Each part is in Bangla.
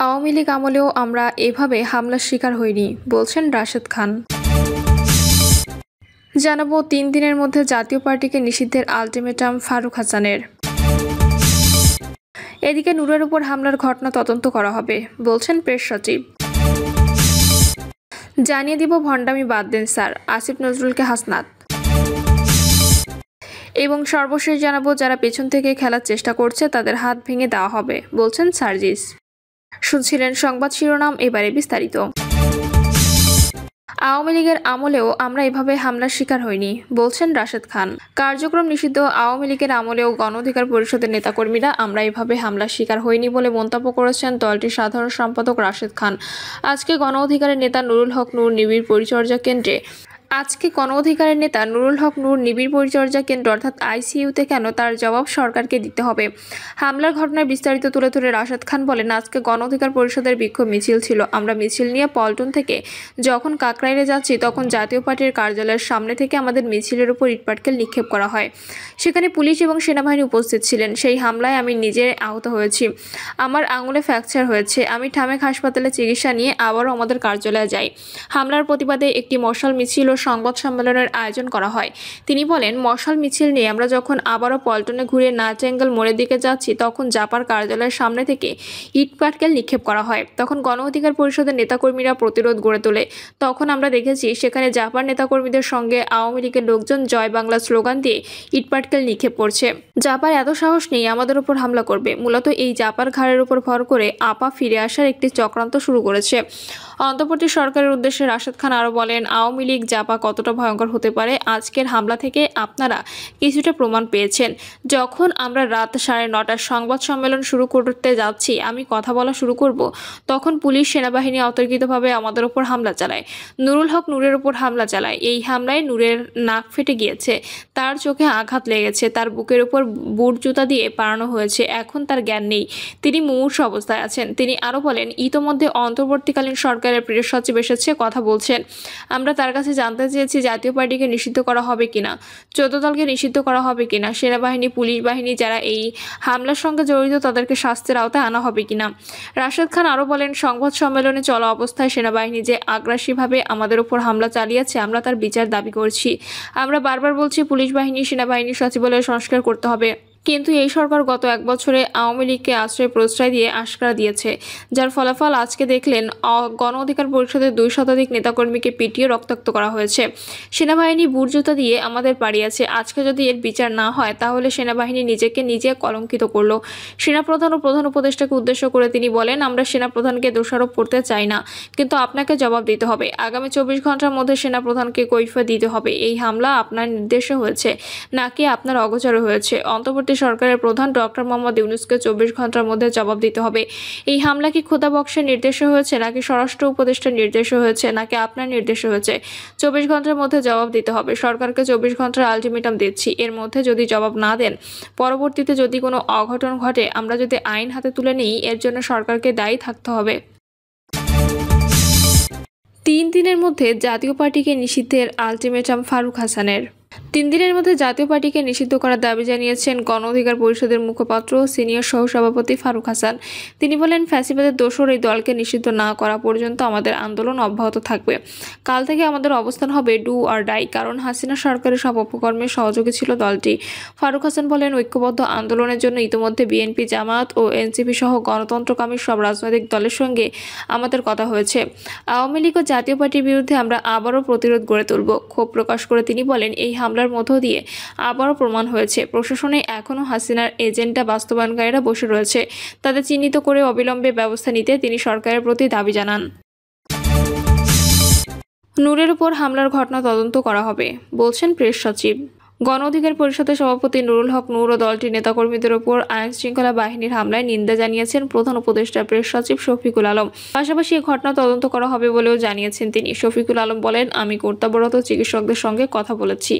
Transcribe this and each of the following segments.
আওয়ামী লীগ আমলেও আমরা এভাবে হামলার শিকার হইনি, বলছেন রাশেদ খান। জানাবো 3 দিনের মধ্যে জাতীয় পার্টিকে নিষিদ্ধের আলটিমেটাম ফারুক হাসানের। এদিকে নূরের উপর হামলার ঘটনা তদন্ত করা হবে, বলছেন প্রেস সচিব। জানিয়ে দিব ভণ্ডামি বাদ দেন স্যার, আসিফ নজরুলকে হাসনাত। এবং সর্বশেষ জানাবো যারা পেছন থেকে খেলার চেষ্টা করছে তাদের হাত ভেঙে দেওয়া হবে, বলছেন সার্জিস। শুনছিলেন সংবাদ শিরোনাম, এবারে বিস্তারিত। আওয়ামী লীগের আমলেও আমরা এভাবে হামলার শিকার হইনি, বলছেন রাশেদ খান। কার্যক্রম নিষিদ্ধ আওয়ামী লীগের আমলেও গণ অধিকার পরিষদের নেতাকর্মীরা আমরা এভাবে হামলার শিকার হইনি বলে মন্তব্য করেছেন দলটির সাধারণ সম্পাদক রাশেদ খান। আজকে গণ অধিকারের নেতা নুরুল হক নূর নিবিড় পরিচর্যা কেন্দ্রে অর্থাৎ আইসিইউতে কেন, তার জবাব সরকারকে দিতে হবে। হামলার ঘটনার বিস্তারিত তুলে ধরে রাশেদ খান বলেন, আজকে গণ অধিকার পরিষদের বিক্ষোভ মিছিল ছিল। আমরা মিছিল নিয়ে পল্টন থেকে যখন কাকরাইলে যাচ্ছি তখন জাতীয় পার্টির কার্যালয়ের সামনে থেকে আমাদের মিছিলের উপর ইটপাটকেল নিক্ষেপ করা হয়। সেখানে পুলিশ এবং সেনাবাহিনী উপস্থিত ছিলেন। সেই হামলায় আমি নিজে আহত হয়েছি, আমার আঙুলে ফ্র্যাকচার হয়েছে। আমি ঢামেক হাসপাতালে চিকিৎসা নিয়ে আবারও আমাদের কার্যালয়ে যাই। হামলার প্রতিবাদে একটি মশাল মিছিল ও সংবাদ সম্মেলনের আয়োজন করা হয়। তিনি বলেন, মশাল মিছিল নিয়ে আমরা যখন আবারও পল্টনে ঘুরে নাচেঙ্গল মোড়ের দিকে যাচ্ছি তখন জাপার কার্যালয়ের সামনে থেকে ইটপাটকেল নিক্ষেপ করা হয়। তখন গণ অধিকার পরিষদের নেতাকর্মীরা প্রতিরোধ গড়ে তোলে। তখন আমরা দেখেছি সেখানে জাপার নেতাকর্মীদের সঙ্গে আওয়ামী লীগের লোকজন জয় বাংলা স্লোগান দিয়ে ইটপাটকেল নিক্ষেপ করছে। জাপার এত সাহস নেই আমাদের উপর হামলা করবে। মূলত এই জাপার ঘাড়ের উপর ভর করে আপা ফিরে আসার একটি চক্রান্ত শুরু করেছে। অন্তর্বর্তী সরকারের উদ্দেশ্যে রাশেদ খান আরও বলেন, আওয়ামী লীগ জাপা কতটা ভয়ঙ্কর হতে পারে আজকের হামলা থেকে আপনারা কিছুটা প্রমাণ পেয়েছেন। যখন আমরা রাত 9:30টার সংবাদ সম্মেলন শুরু করতে যাচ্ছি, আমি কথা বলা শুরু করব, তখন পুলিশ সেনাবাহিনী অতর্কিতভাবে আমাদের উপর হামলা চালায়। নুরুল হক নূরের উপর হামলা চালায়। এই হামলায় নূরের নাক ফেটে গিয়েছে, তার চোখে আঘাত লেগেছে, তার বুকের উপর বুট জুতা দিয়ে পাড়ানো হয়েছে। এখন তার জ্ঞান নেই, তিনি মুমূর্ষ অবস্থায় আছেন। তিনি আরও বলেন, ইতোমধ্যে অন্তর্বর্তীকালীন সরকারের প্রেস সচিব এসেছে, কথা বলছেন। আমরা তার কাছে জানতে চেয়েছি জাতীয় পার্টিকে নিষিদ্ধ করা হবে কিনা, 14 দলকে নিষিদ্ধ করা হবে কিনা, সেনাবাহিনী পুলিশ বাহিনী যারা এই হামলার সঙ্গে জড়িত তাদেরকে শাস্তির আওতায় আনা হবে কিনা। রাশেদ খান আরও বলেন, সংবাদ সম্মেলনে চলা অবস্থায় সেনাবাহিনী যে আগ্রাসীভাবে আমাদের উপর হামলা চালিয়েছে আমরা তার বিচার দাবি করছি। আমরা বারবার বলছি পুলিশ বাহিনী সেনাবাহিনী সচিবালয় সংস্কার করতে হবে। কিন্তু এই সরকার গত 1 বছরে আওয়ামী লীগকে আশ্রয় প্রশ্রয় দিয়ে আশকারা দিয়েছে, যার ফলাফল আজকে দেখলেন গণ অধিকার পরিষদের 2 শতাধিক নেতাকর্মীকে পিটিয়ে রক্তাক্ত করা হয়েছে। সেনাবাহিনী বুটজুতা দিয়ে আমাদের পাড়িয়েছে। আজকে যদি এর বিচার না হয় তাহলে সেনাবাহিনী নিজেকে নিজে কলঙ্কিত করলো। সেনাপ্রধান ও প্রধান উপদেষ্টাকে উদ্দেশ্য করে তিনি বলেন, আমরা সেনাপ্রধানকে দোষারোপ করতে চাই না, কিন্তু আপনাকে জবাব দিতে হবে। আগামী 24 ঘন্টার মধ্যে সেনাপ্রধানকে কৈফিয়ত দিতে হবে। এই হামলা আপনার নির্দেশে হয়েছে নাকি আপনার অগোচরে হয়েছে। অন্তর্বর্তী সরকারের প্রধান ডক্টর মোহাম্মদ ইউনূসকে 24 ঘন্টার মধ্যে জবাব দিতে হবে। এই হামলা কি খোদা বক্সের নির্দেশে হয়েছে নাকি স্বরাষ্ট্র উপদেষ্টার নির্দেশে হয়েছে নাকি আপনার নির্দেশে হয়েছে? 24 ঘন্টার মধ্যে জবাব দিতে হবে। সরকারকে 24 ঘন্টার আলটিমেটাম দিচ্ছি। এর মধ্যে যদি জবাব না দেন, পরবর্তীতে যদি কোনো অঘটন ঘটে, আমরা যদি আইন হাতে তুলে নিই, এর জন্য সরকারকে দায়ী থাকতে হবে। 3 দিনের মধ্যে জাতীয় পার্টিকে নিষিদ্ধের আলটিমেটাম ফারুক হাসানের। 3 দিনের মধ্যে জাতীয় পার্টিকে নিষিদ্ধ করার দাবি জানিয়েছেন গণ অধিকার পরিষদের মুখপাত্র সিনিয়র সহসভাপতি ফারুক হাসান। তিনি বলেন, ফ্যাসিবাদের দোসর এই দলকে নিষিদ্ধ না করা পর্যন্ত আমাদের আন্দোলন অব্যাহত থাকবে। কাল থেকে আমাদের অবস্থান হবে ডু অর ডাই, কারণ হাসিনা সরকারের সব অপকর্মে সহযোগী ছিল দলটি। ফারুক হাসান বলেন, ঐক্যবদ্ধ আন্দোলনের জন্য ইতিমধ্যে বিএনপি, জামায়াত ও এনসিপি সহ গণতন্ত্রকামী সব রাজনৈতিক দলের সঙ্গে আমাদের কথা হয়েছে। আওয়ামী লীগ ও জাতীয় পার্টির বিরুদ্ধে আমরা আবারও প্রতিরোধ গড়ে তুলব। ক্ষোভ প্রকাশ করে তিনি বলেন, এই হামলার মধ্য দিয়ে আবারও প্রমাণ হয়েছে প্রশাসনে এখনও হাসিনার এজেন্ডা বাস্তবায়নকারীরা বসে রয়েছে। তাদের চিহ্নিত করে অবিলম্বে ব্যবস্থা নিতে তিনি সরকারের প্রতি দাবি জানান। নূরের উপর হামলার ঘটনা তদন্ত করা হবে, বলছেন প্রেস সচিব। গণ অধিকার পরিষদের সভাপতি নুরুল হক নূর ও দলটির নেতাকর্মীদের উপর আইন শৃঙ্খলা বাহিনীর হামলায় নিন্দা জানিয়েছেন প্রধান উপদেষ্টা প্রেস সচিব শফিকুল আলম। পাশাপাশি এই ঘটনা তদন্ত করা হবে বলেও জানিয়েছেন তিনি। শফিকুল আলম বলেন, আমি কর্তব্যরত চিকিৎসকদের সঙ্গে কথা বলেছি।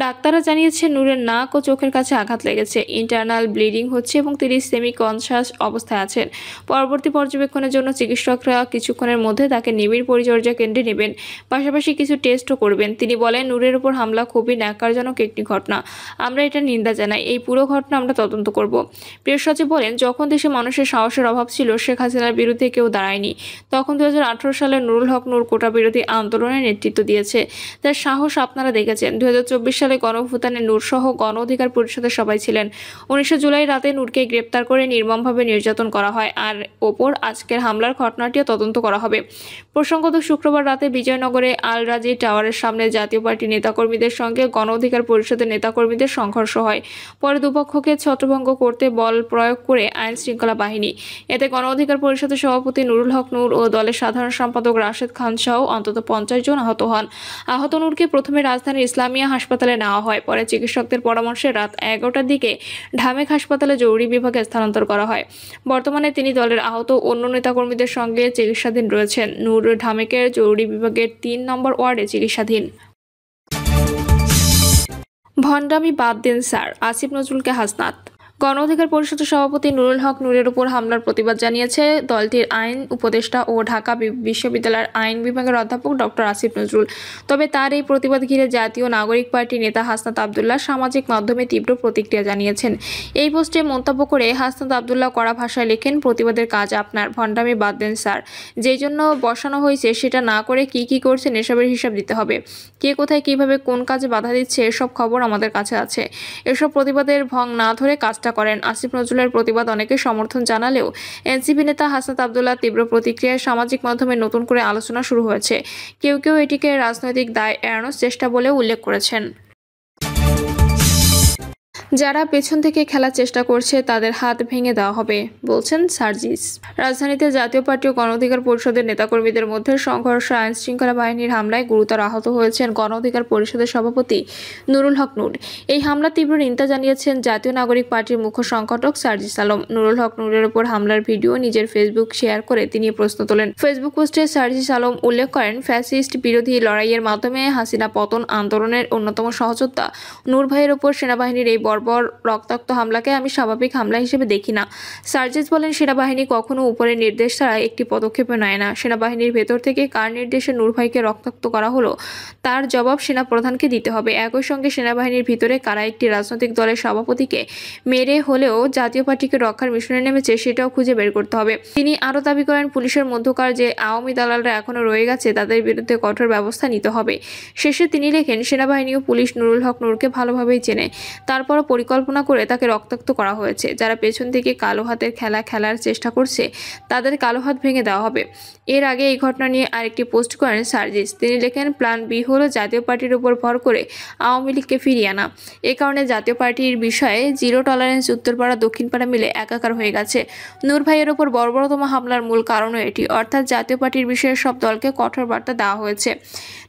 ডাক্তাররা জানিয়েছেন নূরের নাক ও চোখের কাছে আঘাত লেগেছে, ইন্টারনাল ব্লিডিং হচ্ছে এবং তিনি সেমি কনসাস অবস্থায় আছেন। পরবর্তী পর্যবেক্ষণের জন্য চিকিৎসকরা কিছুক্ষণের মধ্যে তাকে নিবিড় পরিচর্যা কেন্দ্রে নেবেন, পাশাপাশি কিছু টেস্টও করবেন। তিনি বলেন, নূরের উপর হামলা খুবই ন্যাক্কারজনক একটি একটি ঘটনা। আমরা এটা নিন্দা জানাই। এই পুরো ঘটনা আমরা তদন্ত করব। প্রিয় সচিব বলেন, যখন দেশে মানুষের সাহসের অভাব ছিল, শেখ হাসিনার বিরুদ্ধে কেউ দাঁড়ায়নি। তখন 2018 সালে নুরুল হক নূর কোটা বিরোধী আন্দোলনের নেতৃত্ব দিয়েছে। তার সাহস আপনারা দেখেছেন। 2024 সালে গণঅভ্যুত্থানে নূর সহ গণ অধিকার পরিষদের সবাই ছিলেন। 19 জুলাই রাতে নূরকে গ্রেপ্তার করে নির্মমভাবে নির্যাতন করা হয়, আর ওপর আজকের হামলার ঘটনাটিও তদন্ত করা হবে। প্রসঙ্গত, শুক্রবার রাতে বিজয়নগরে আল রাজি টাওয়ারের সামনে জাতীয় পার্টি নেতাকর্মীদের সঙ্গে গণ অধিকার পরিষদের নেতাকর্মীদের সংঘর্ষ হয়। পরে দুপক্ষকে ছত্রভঙ্গ করতে বল প্রয়োগ করে আইন শৃঙ্খলা বাহিনী। এতে গণ অধিকার পরিষদের সভাপতি নুরুল হক নূর ও দলের সাধারণ সম্পাদক রাশেদ খান সহ অন্তত 50 জন আহত হন। আহত নূরকে প্রথমে রাজধানীর ইসলামিয়া হাসপাতালে নেওয়া হয়। পরে চিকিৎসকদের পরামর্শে রাত 11টার দিকে ঢামেক হাসপাতালে জরুরি বিভাগে স্থানান্তর করা হয়। বর্তমানে তিনি দলের আহত অন্য নেতাকর্মীদের সঙ্গে চিকিৎসাধীন রয়েছেন। নূর ঢামেকের জরুরি বিভাগের 3 নম্বর ওয়ার্ডে চিকিৎসাধীন। ভণ্ডামি বাদ দিন স্যার, আসিফ নজরুলকে হাসনাত। গণ অধিকার পরিষদের সভাপতি নুরুল হক নূরের উপর হামলার প্রতিবাদ জানিয়েছে দলটির আইন উপদেষ্টা ও ঢাকা বিশ্ববিদ্যালয়ের আইন বিভাগের অধ্যাপক ডক্টর আসিফ নজরুল। তবে তার এই প্রতিবাদ ঘিরে জাতীয় নাগরিক পার্টি নেতা হাসনাত আবদুল্লাহ সামাজিক মাধ্যমে তীব্র প্রতিক্রিয়া জানিয়েছেন। এই পোস্টে মন্তব্য করে হাসনাত আবদুল্লাহ কড়া ভাষায় লেখেন, প্রতিবাদের কাজ আপনার, ভণ্ডামি বাদ দেন স্যার। যেই জন্য বসানো হয়েছে সেটা না করে কি করছেন এসবের হিসাব দিতে হবে। কে কোথায় কিভাবে কোন কাজে বাধা দিচ্ছে এসব খবর আমাদের কাছে আছে। এসব প্রতিবাদের ভং না ধরে কাজটা করেন। আসিফ নজরুলের প্রতিবাদ অনেকে সমর্থন জানালেও এনসিপি নেতা হাসনাত আবদুল্লাহ তীব্র প্রতিক্রিয়ায় সামাজিক মাধ্যমে নতুন করে আলোচনা শুরু হয়েছে। কেউ কেউ এটিকে রাজনৈতিক দায় এড়ানোর চেষ্টা বলেও উল্লেখ করেছেন। যারা পেছন থেকে খেলার চেষ্টা করছে তাদের হাত ভেঙে দেওয়া হবে, বলছেন সার্জিস। রাজধানীতে জাতীয় পার্টি ও গণ অধিকার পরিষদের নেতাকর্মীদের মধ্যে সংঘর্ষ আইন শৃঙ্খলা বাহিনীর হামলায় গুরুতর আহত হয়েছেন গণ অধিকার পরিষদের সভাপতি নুরুল হক নূর। এই হামলা তীব্র নিন্দা জানিয়েছেন জাতীয় নাগরিক পার্টির মুখ্য সংগঠক সার্জিস আলম। নুরুল হক নূরের উপর হামলার ভিডিও নিজের ফেসবুক শেয়ার করে তিনি প্রশ্ন তোলেন। ফেসবুক পোস্টে সার্জিস আলম উল্লেখ করেন, ফ্যাসিস্ট বিরোধী লড়াইয়ের মাধ্যমে হাসিনা পতন আন্দোলনের অন্যতম সহযোদ্ধা নূর ভাইয়ের উপর সেনাবাহিনীর এই বর্বর রক্তাক্ত হামলাকে আমি স্বাভাবিক হামলা হিসেবে দেখি না। সার্জিস বলেন, সেনাবাহিনী কখনো উপরের নির্দেশ ছাড়া একটি পদক্ষেপও নেয় না। সেনাবাহিনীর ভেতর থেকে কার নির্দেশে নূর ভাইকে রক্তাক্ত করা হলো তার জবাব সেনা প্রধানকে দিতে হবে। একই সঙ্গে সেনাবাহিনীর ভিতরে কারা একটি রাজনৈতিক দলের সভাপতিকে মেরে হলেও জাতীয় পার্টিকে রক্ষার মিশনে নেমেছে সেটাও খুঁজে বের করতে হবে। তিনি আরও দাবি করেন, পুলিশের মধ্যকার যে আওয়ামী দালালরা এখনো রয়ে গেছে তাদের বিরুদ্ধে কঠোর ব্যবস্থা নিতে হবে। শেষে তিনি লেখেন, সেনাবাহিনী ও পুলিশ নুরুল হক নূরকে ভালোভাবেই চেনে, তারপরও পরিকল্পনা করে তাকে রক্তাক্ত করা হয়েছে। যারা পেছন থেকে কালো হাতের খেলা খেলার চেষ্টা করছে তাদের কালো হাত ভেঙে দেওয়া হবে। এর আগে এই ঘটনা নিয়ে আরেকটি পোস্ট করেন সার্জিস। তিনি লেখেন, প্ল্যান বি হলো জাতীয় পার্টির উপর ভর করে আওয়ামী লীগকে ফিরিয়ে আনা। এ কারণে জাতীয় পার্টির বিষয়ে জিরো টলারেন্স উত্তরপাড়া দক্ষিণপাড়া মিলে একাকার হয়ে গেছে। নূর ভাইয়ের উপর বর্বরতম হামলার মূল কারণও এটি, অর্থাৎ জাতীয় পার্টির বিষয়ে সব দলকে কঠোর বার্তা দেওয়া হয়েছে।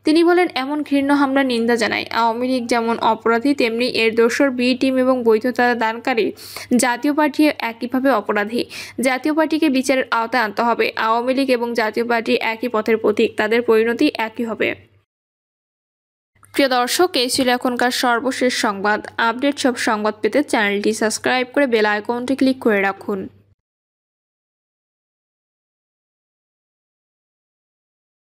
তিনি বলেন, এমন ঘৃণ্য হামলার নিন্দা জানায়। আওয়ামী লীগ যেমন অপরাধী তেমনি এর দোসর বি টিম এবং বৈধতা দানকারী জাতীয় পার্টি একইভাবে অপরাধী। জাতীয় পার্টিকে বিচারের আওতায় আনতে হবে। আওয়ামী লীগ এবং জাতীয় পার্টি একই পথের পথিক, তাদের পরিণতি একই হবে। প্রিয় দর্শক, এই ছিল এখনকার সর্বশেষ সংবাদ। আপডেট সব সংবাদ পেতে চ্যানেলটি সাবস্ক্রাইব করে বেল আইকনটি ক্লিক করে রাখুন।